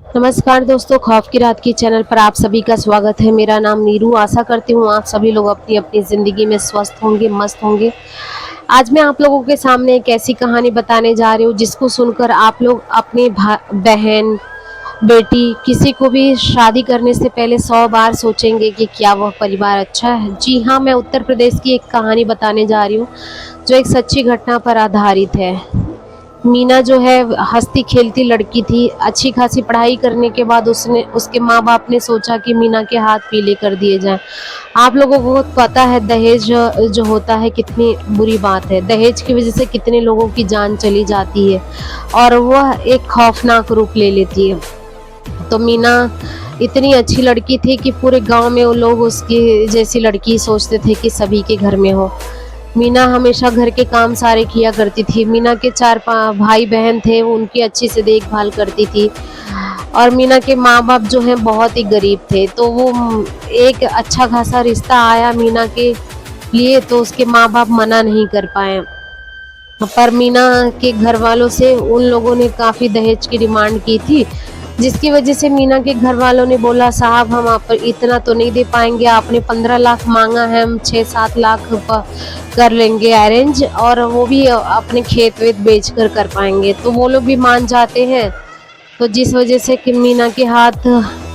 नमस्कार दोस्तों, खौफ की रात की चैनल पर आप सभी का स्वागत है। मेरा नाम नीरू। आशा करती हूँ आप सभी लोग अपनी अपनी ज़िंदगी में स्वस्थ होंगे, मस्त होंगे। आज मैं आप लोगों के सामने एक ऐसी कहानी बताने जा रही हूँ जिसको सुनकर आप लोग अपनी बहन, बेटी, किसी को भी शादी करने से पहले 100 बार सोचेंगे कि क्या वह परिवार अच्छा है। जी हाँ, मैं उत्तर प्रदेश की एक कहानी बताने जा रही हूँ जो एक सच्ची घटना पर आधारित है। मीना जो है हँसती खेलती लड़की थी। अच्छी खासी पढ़ाई करने के बाद उसके माँ-बाप ने सोचा कि मीना के हाथ पीले कर दिए जाएँ। आप लोगों को पता है दहेज जो होता है कितनी बुरी बात है। दहेज की वज़ह से कितने लोगों की जान चली जाती है और वह एक खौफनाक रूप ले लेती है। तो मीना इतनी अच्छी लड़की थी कि पूरे गाँव में वो लोग उसकी जैसी लड़की सोचते थे कि सभी के घर में हो। मीना हमेशा घर के काम सारे किया करती थी। मीना के 4 भाई बहन थे, वो उनकी अच्छे से देखभाल करती थी और मीना के माँ-बाप जो हैं बहुत ही गरीब थे। तो वो एक अच्छा खासा रिश्ता आया मीना के लिए, तो उसके माँ-बाप मना नहीं कर पाए। पर मीना के घर वालों से उन लोगों ने काफ़ी दहेज की डिमांड की थी, जिसकी वजह से मीना के घर वालों ने बोला, साहब हम आप इतना तो नहीं दे पाएंगे, आपने 15 लाख मांगा है, हम 6-7 लाख कर लेंगे अरेंज, और वो भी अपने खेत वेत बेच कर पाएंगे। तो वो लोग भी मान जाते हैं। तो जिस वजह से कि मीना के हाथ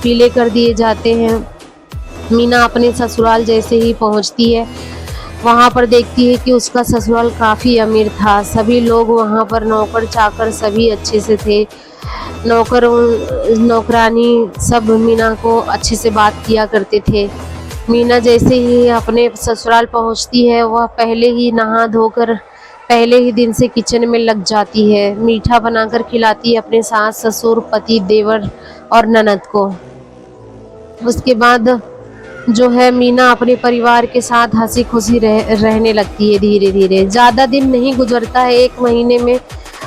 पीले कर दिए जाते हैं। मीना अपने ससुराल जैसे ही पहुंचती है, वहाँ पर देखती है कि उसका ससुराल काफ़ी अमीर था। सभी लोग वहाँ पर नौकर चाकर सभी अच्छे से थे। नौकरानी सब मीना को अच्छे से बात किया करते थे। मीना जैसे ही अपने ससुराल पहुँचती है, वह पहले ही नहा धोकर पहले ही दिन से किचन में लग जाती है। मीठा बनाकर खिलाती है अपने सास ससुर, पति, देवर और ननद को। उसके बाद जो है मीना अपने परिवार के साथ हंसी खुशी रहने लगती है धीरे धीरे। ज़्यादा दिन नहीं गुजरता है, 1 महीने में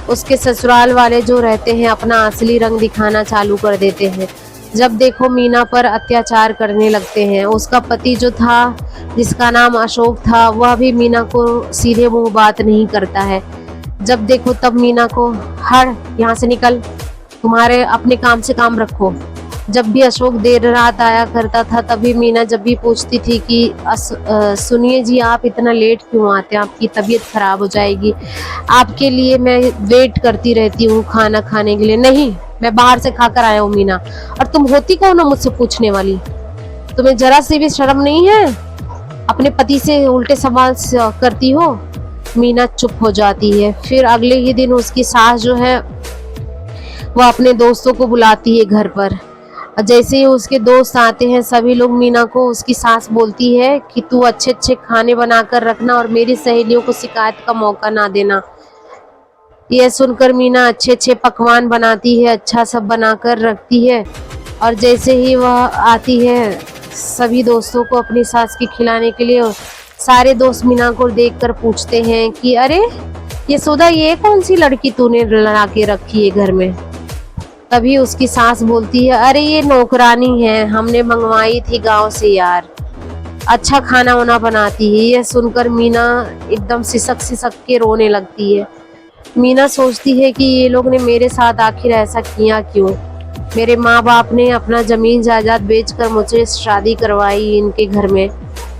उसके ससुराल वाले जो रहते हैं अपना असली रंग दिखाना चालू कर देते हैं। जब देखो मीना पर अत्याचार करने लगते हैं। उसका पति जो था, जिसका नाम अशोक था, वह भी मीना को सीधे मुंह बात नहीं करता है। जब देखो तब मीना को, हट यहाँ से निकल, तुम्हारे अपने काम से काम रखो। जब भी अशोक देर रात आया करता था, तभी मीना जब भी पूछती थी कि सुनिए जी, आप इतना लेट क्यों आते हैं, आपकी तबीयत खराब हो जाएगी, आपके लिए मैं वेट करती रहती हूँ खाना खाने के लिए। नहीं, मैं बाहर से खाकर आया हूँ मीना। और तुम होती कौन हो मुझसे पूछने वाली? तुम्हें जरा सी भी शर्म नहीं है? अपने पति से उल्टे सवाल करती हो। मीना चुप हो जाती है। फिर अगले ही दिन उसकी सास जो है वह अपने दोस्तों को बुलाती है घर पर। और जैसे ही उसके दोस्त आते हैं, सभी लोग मीना को, उसकी सास बोलती है कि तू अच्छे अच्छे खाने बनाकर रखना और मेरी सहेलियों को शिकायत का मौका ना देना। यह सुनकर मीना अच्छे अच्छे पकवान बनाती है, अच्छा सब बनाकर रखती है। और जैसे ही वह आती है सभी दोस्तों को अपनी सास की खिलाने के लिए, सारे दोस्त मीना को देखकर पूछते हैं कि अरे यशोदा, ये कौन सी लड़की तूने ला के रखी है घर में? तभी उसकी सास बोलती है, अरे ये नौकरानी है, हमने मंगवाई थी गांव से यार, अच्छा खाना वाना बनाती है। यह सुनकर मीना एकदम सिसक सिसक के रोने लगती है। मीना सोचती है कि ये लोग ने मेरे साथ आखिर ऐसा किया क्यों? मेरे माँ बाप ने अपना जमीन जायदाद बेचकर मुझे शादी करवाई इनके घर में,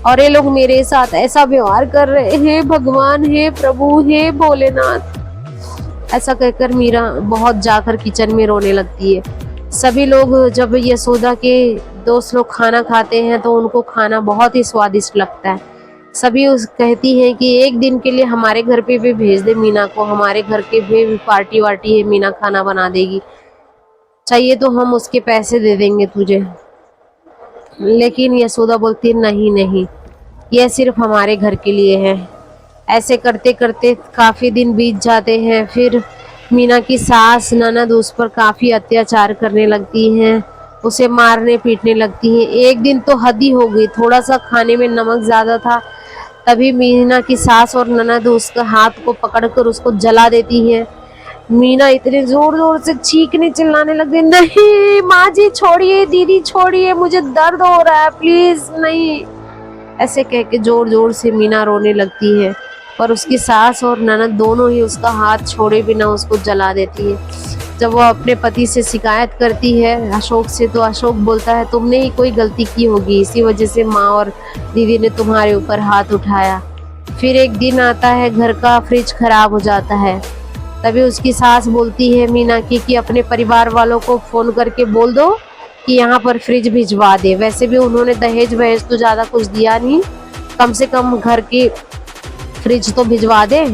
और ये लोग मेरे साथ ऐसा व्यवहार कर रहे हैं। भगवान, हे प्रभु, हे भोलेनाथ। ऐसा कहकर मीरा बहुत जाकर किचन में रोने लगती है। सभी लोग, जब यशोदा के दोस्त लोग खाना खाते हैं तो उनको खाना बहुत ही स्वादिष्ट लगता है। सभी उस कहती हैं कि एक दिन के लिए हमारे घर पे भी भेज दे मीना को, हमारे घर के भी पार्टी वार्टी है, मीना खाना बना देगी, चाहिए तो हम उसके पैसे दे देंगे तुझे। लेकिन यशोदा बोलती है, नहीं नहीं, यह सिर्फ हमारे घर के लिए है। ऐसे करते करते काफ़ी दिन बीत जाते हैं। फिर मीना की सास ननद उस पर काफ़ी अत्याचार करने लगती हैं, उसे मारने पीटने लगती हैं। एक दिन तो हद ही हो गई, थोड़ा सा खाने में नमक ज़्यादा था, तभी मीना की सास और ननद उसका हाथ को पकड़कर उसको जला देती हैं। मीना इतने जोर जोर से चीखने चिल्लाने लग गई, नहीं माँ जी छोड़िए, दीदी छोड़िए, मुझे दर्द हो रहा है, प्लीज नहीं। ऐसे कह के जोर जोर से मीना रोने लगती है। पर उसकी सास और ननद दोनों ही उसका हाथ छोड़े बिना उसको जला देती है। जब वो अपने पति से शिकायत करती है अशोक से, तो अशोक बोलता है तुमने ही कोई गलती की होगी, इसी वजह से माँ और दीदी ने तुम्हारे ऊपर हाथ उठाया। फिर एक दिन आता है, घर का फ्रिज खराब हो जाता है। तभी उसकी सास बोलती है मीना की कि अपने परिवार वालों को फ़ोन करके बोल दो कि यहाँ पर फ्रिज भिजवा दे। वैसे भी उन्होंने दहेज वहेज तो ज़्यादा कुछ दिया नहीं, कम से कम घर की फ्रिज तो भिजवा दे।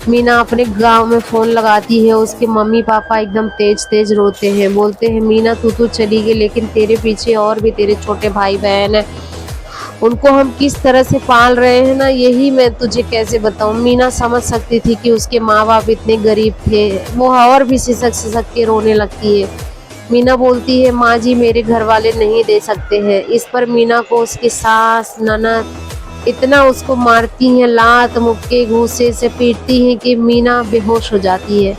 मीना अपने गांव में फ़ोन लगाती है। उसके मम्मी पापा एकदम तेज तेज रोते हैं, बोलते हैं मीना तू तो चली गई, लेकिन तेरे पीछे और भी तेरे छोटे भाई बहन हैं, उनको हम किस तरह से पाल रहे हैं ना, यही मैं तुझे कैसे बताऊं। मीना समझ सकती थी कि उसके माँ बाप इतने गरीब थे। वो और भी सिसक सिसक के रोने लगती है। मीना बोलती है माँ जी मेरे घर वाले नहीं दे सकते हैं। इस पर मीना को उसकी सास ननद इतना उसको मारती हैं, लात मुक्के घूंसे से पीटती हैं कि मीना बेहोश हो जाती है।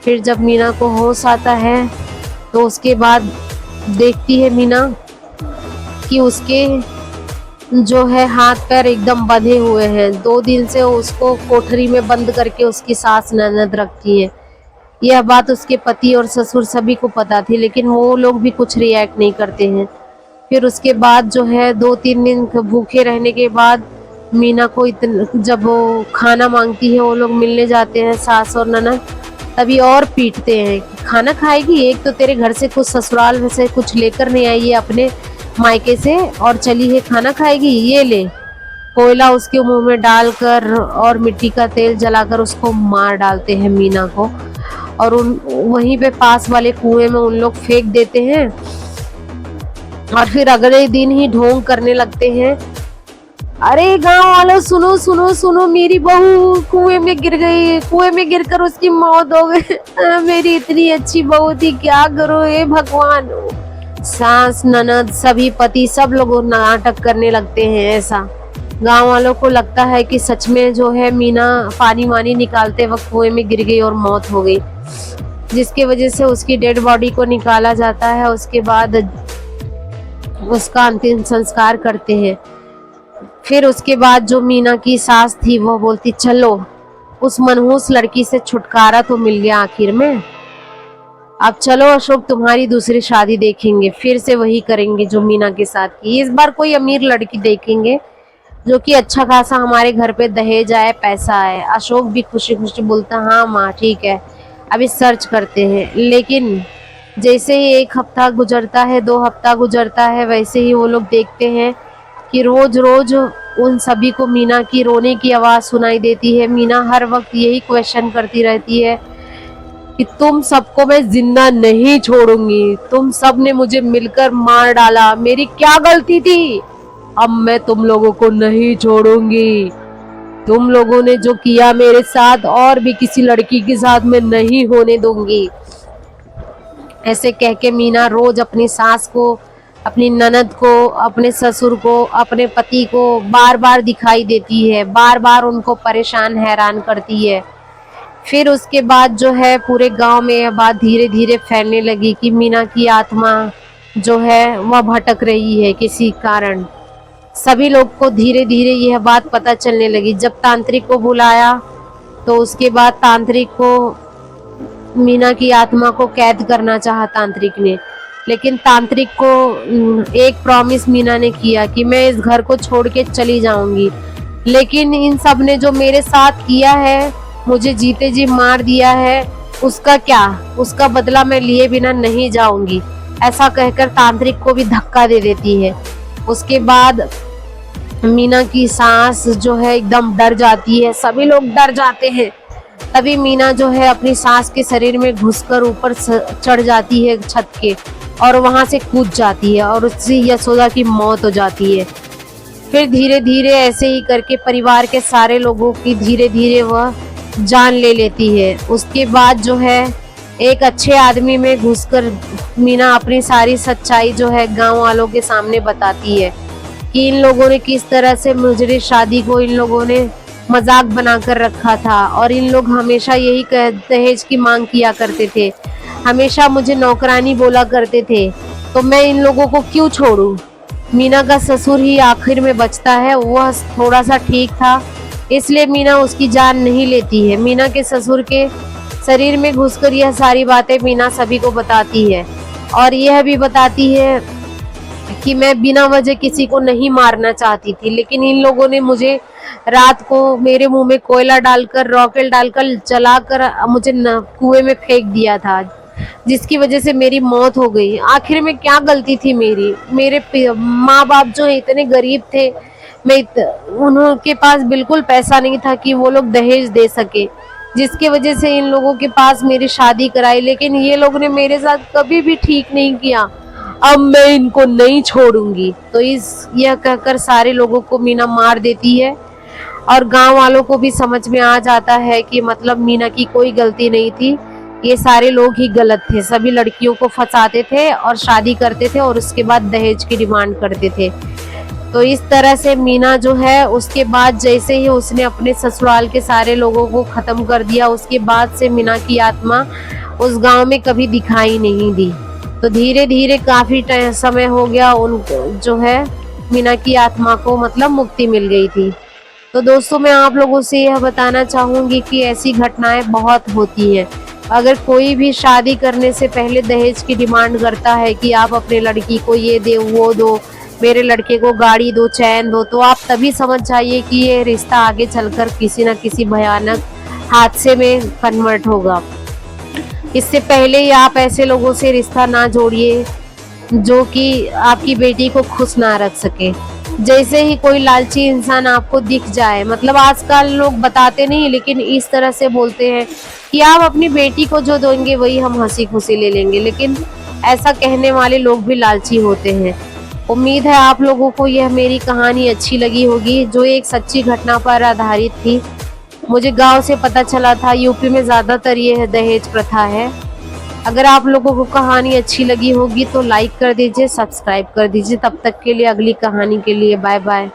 फिर जब मीना को होश आता है तो उसके बाद देखती है मीना कि उसके जो है हाथ पैर एकदम बंधे हुए हैं। 2 दिन से उसको कोठरी में बंद करके उसकी सास ननद रखती है। यह बात उसके पति और ससुर सभी को पता थी, लेकिन वो लोग भी कुछ रिएक्ट नहीं करते हैं। फिर उसके बाद जो है 2-3 दिन भूखे रहने के बाद मीना को जब वो खाना मांगती है, वो लोग मिलने जाते हैं सास और ननद, तभी और पीटते हैं कि खाना खाएगी, एक तो तेरे घर से कुछ ससुराल में से कुछ लेकर नहीं आई है अपने मायके से और चली है खाना खाएगी, ये ले। कोयला उसके मुंह में डालकर और मिट्टी का तेल जलाकर उसको मार डालते हैं मीना को, और वहीं पे पास वाले कुएं में उन लोग फेंक देते हैं। और फिर अगले दिन ही ढोंग करने लगते हैं, अरे गांव वालों सुनो सुनो सुनो, मेरी बहू कुएं में गिर गई, कुएं में गिरकर उसकी मौत हो गई। मेरी इतनी अच्छी बहू थी, क्या करो हे भगवान। सास ननद सभी पति सब लोग नाटक करने लगते हैं। ऐसा गांव वालों को लगता है कि सच में जो है मीना पानी वानी निकालते वक्त कुएं में गिर गई और मौत हो गई, जिसकी वजह से उसकी डेड बॉडी को निकाला जाता है। उसके बाद उसका अंतिम संस्कार करते हैं। फिर उसके बाद जो मीना की सास थी वो बोलती चलो उस मनहूस लड़की से छुटकारा तो मिल गया आखिर में, अब चलो अशोक तुम्हारी दूसरी शादी देखेंगे, फिर से वही करेंगे जो मीना के साथ की। इस बार कोई अमीर लड़की देखेंगे जो कि अच्छा खासा हमारे घर पे दहेज आए, पैसा आए। अशोक भी खुशी खुशी बोलता हाँ माँ ठीक है, अभी सर्च करते हैं। लेकिन जैसे ही 1 हफ्ता गुजरता है, 2 हफ्ता गुजरता है, वैसे ही वो लोग देखते हैं कि रोज रोज उन सभी को मीना की रोने की आवाज़ सुनाई देती है। मीना हर वक्त यही क्वेश्चन करती रहती है कि तुम सबको मैं जिंदा नहीं छोड़ूंगी, तुम सब ने मुझे मिलकर मार डाला, मेरी क्या गलती थी, अब मैं तुम लोगों को नहीं छोड़ूंगी। तुम लोगों ने जो किया मेरे साथ और भी किसी लड़की के साथ मैं नहीं होने दूंगी। ऐसे कह के मीना रोज अपनी सास को, अपनी ननद को, अपने ससुर को, अपने पति को बार बार दिखाई देती है, बार बार उनको परेशान हैरान करती है। फिर उसके बाद जो है पूरे गांव में यह बात धीरे धीरे फैलने लगी कि मीना की आत्मा जो है वह भटक रही है किसी कारण। सभी लोग को धीरे धीरे यह बात पता चलने लगी। जब तांत्रिक को बुलाया तो उसके बाद तांत्रिक को मीना की आत्मा को कैद करना चाहा तांत्रिक ने, लेकिन तांत्रिक को एक प्रॉमिस मीना ने किया कि मैं इस घर को छोड़ के चली जाऊंगी, लेकिन इन सब ने जो मेरे साथ किया है, मुझे जीते जी मार दिया है, उसका क्या, उसका बदला मैं लिए बिना नहीं जाऊंगी। ऐसा कहकर तांत्रिक को भी धक्का दे देती है। उसके बाद मीना की सास जो है एकदम डर जाती है, सभी लोग डर जाते हैं। तभी मीना जो है अपनी सास के शरीर में घुसकर ऊपर चढ़ जाती है छत के, और वहां से कूद जाती है और उससे यशोदा की मौत हो जाती है। फिर धीरे धीरे ऐसे ही करके परिवार के सारे लोगों की धीरे धीरे वह जान ले लेती है। उसके बाद जो है एक अच्छे आदमी में घुसकर मीना अपनी सारी सच्चाई जो है गांव वालों के सामने बताती है कि इन लोगों ने किस तरह से मुझे शादी को इन लोगों ने मजाक बनाकर रखा था, और इन लोग हमेशा यही दहेज की मांग किया करते थे, हमेशा मुझे नौकरानी बोला करते थे, तो मैं इन लोगों को क्यों छोड़ूं। मीना का ससुर ही आखिर में बचता है, वह थोड़ा सा ठीक था, इसलिए मीना उसकी जान नहीं लेती है। मीना के ससुर के शरीर में घुसकर यह सारी बातें मीना सभी को बताती है और यह भी बताती है कि मैं बिना वजह किसी को नहीं मारना चाहती थी, लेकिन इन लोगों ने मुझे रात को मेरे मुंह में कोयला डालकर, रॉकेल डालकर जलाकर मुझे कुएं में फेंक दिया था, जिसकी वजह से मेरी मौत हो गई। आखिर में क्या गलती थी मेरी? मेरे माँ बाप जो है इतने गरीब थे, उनके पास बिल्कुल पैसा नहीं था कि वो लोग दहेज दे सके, जिसकी वजह से इन लोगों के पास मेरी शादी कराई, लेकिन ये लोग ने मेरे साथ कभी भी ठीक नहीं किया। अब मैं इनको नहीं छोड़ूंगी। तो यह कहकर सारे लोगों को मीना मार देती है और गांव वालों को भी समझ में आ जाता है कि मतलब मीना की कोई गलती नहीं थी, ये सारे लोग ही गलत थे। सभी लड़कियों को फंसाते थे और शादी करते थे और उसके बाद दहेज की डिमांड करते थे। तो इस तरह से मीना जो है, उसके बाद जैसे ही उसने अपने ससुराल के सारे लोगों को खत्म कर दिया, उसके बाद से मीना की आत्मा उस गांव में कभी दिखाई नहीं दी। तो धीरे धीरे काफी समय हो गया, उनको जो है मीना की आत्मा को मतलब मुक्ति मिल गई थी। तो दोस्तों, मैं आप लोगों से यह बताना चाहूंगी कि ऐसी घटनाएं बहुत होती हैं। अगर कोई भी शादी करने से पहले दहेज की डिमांड करता है कि आप अपने लड़की को ये दो वो दो, मेरे लड़के को गाड़ी दो, चैन दो, तो आप तभी समझ जाइए कि ये रिश्ता आगे चलकर किसी न किसी भयानक हादसे में कन्वर्ट होगा। इससे पहले ही आप ऐसे लोगों से रिश्ता ना जोड़िए जो कि आपकी बेटी को खुश ना रख सके। जैसे ही कोई लालची इंसान आपको दिख जाए, मतलब आजकल लोग बताते नहीं, लेकिन इस तरह से बोलते हैं कि आप अपनी बेटी को जो देंगे वही हम हंसी खुशी ले लेंगे, लेकिन ऐसा कहने वाले लोग भी लालची होते हैं। उम्मीद है आप लोगों को यह मेरी कहानी अच्छी लगी होगी, जो एक सच्ची घटना पर आधारित थी। मुझे गांव से पता चला था यूपी में ज़्यादातर ये दहेज प्रथा है। अगर आप लोगों को कहानी अच्छी लगी होगी तो लाइक कर दीजिए, सब्सक्राइब कर दीजिए। तब तक के लिए अगली कहानी के लिए बाय बाय।